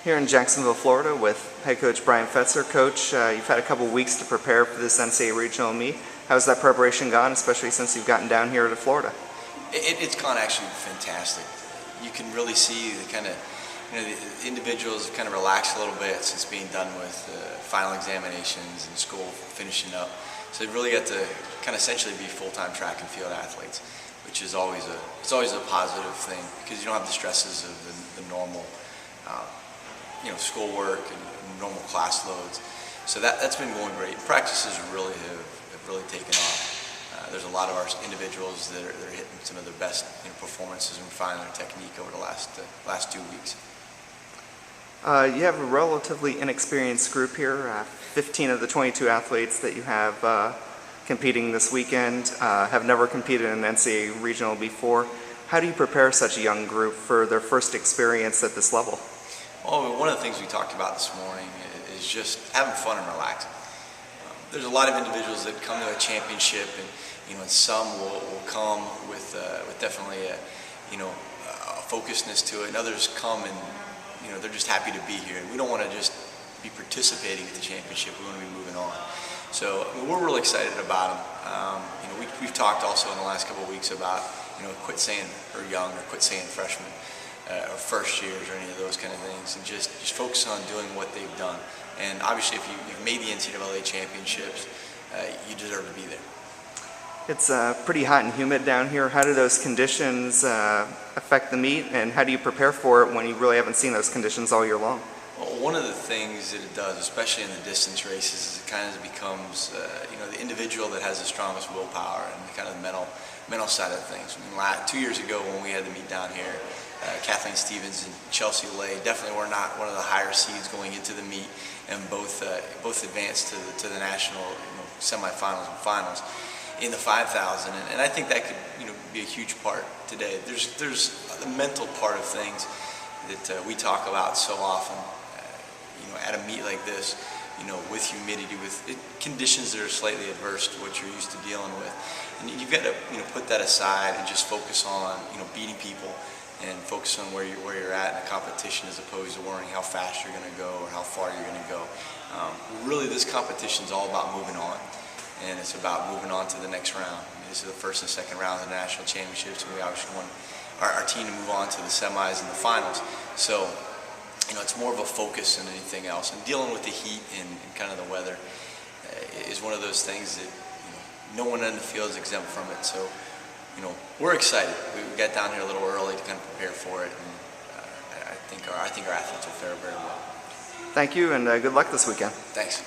Here in Jacksonville, Florida with head coach Bryan Fetzer. Coach, you've had a couple weeks to prepare for this NCAA regional meet. How's that preparation gone, especially since you've gotten down here to Florida? It's gone actually fantastic. You can really see the kind of, the individuals kind of relaxed a little bit since being done with final examinations and school finishing up. So they really got to kind of essentially be full-time track and field athletes, which is always a positive thing because you don't have the stresses of the normal schoolwork and normal class loads. So that's been going great. Practices really have really taken off. There's a lot of our individuals that are hitting some of their best performances and refining their technique over the last 2 weeks. You have a relatively inexperienced group here. 15 of the 22 athletes that you have competing this weekend have never competed in an NCAA regional before. How do you prepare such a young group for their first experience at this level? Well, one of the things we talked about this morning is just having fun and relaxing. There's a lot of individuals that come to a championship, and some will come with definitely a focusedness to it, and others come and they're just happy to be here. And we don't want to just be participating at the championship. We want to be moving on. So we're really excited about them. We've talked also in the last couple of weeks about quit saying or young or quit saying freshmen. Or first years or any of those kind of things, and just focus on doing what they've done. And obviously if you've made the NCAA championships, you deserve to be there. It's pretty hot and humid down here. How do those conditions affect the meet, and how do you prepare for it when you really haven't seen those conditions all year long? Well, one of the things that it does, especially in the distance races, is it kind of becomes the individual that has the strongest willpower and the kind of mental side of things. 2 years ago when we had the meet down here, Kathleen Stevens and Chelsea Lay definitely were not one of the higher seeds going into the meet, and both advanced to the national semifinals and finals in the 5,000. And I think that could be a huge part today. There's the mental part of things that we talk about so often. At a meet like this, with humidity, with conditions that are slightly adverse to what you're used to dealing with, and you've got to put that aside and just focus on beating people and focus on where you're at in the competition, as opposed to worrying how fast you're going to go or how far you're going to go. Really, this competition is all about moving on, and it's about moving on to the next round. This is the first and second round of the national championships, and we obviously want our team to move on to the semis and the finals. So it's more of a focus than anything else. And dealing with the heat and kind of the weather is one of those things that no one in the field is exempt from it. So we're excited. We got down here a little early to kind of prepare for it, and I think our athletes will fare very well. Thank you, and good luck this weekend. Thanks.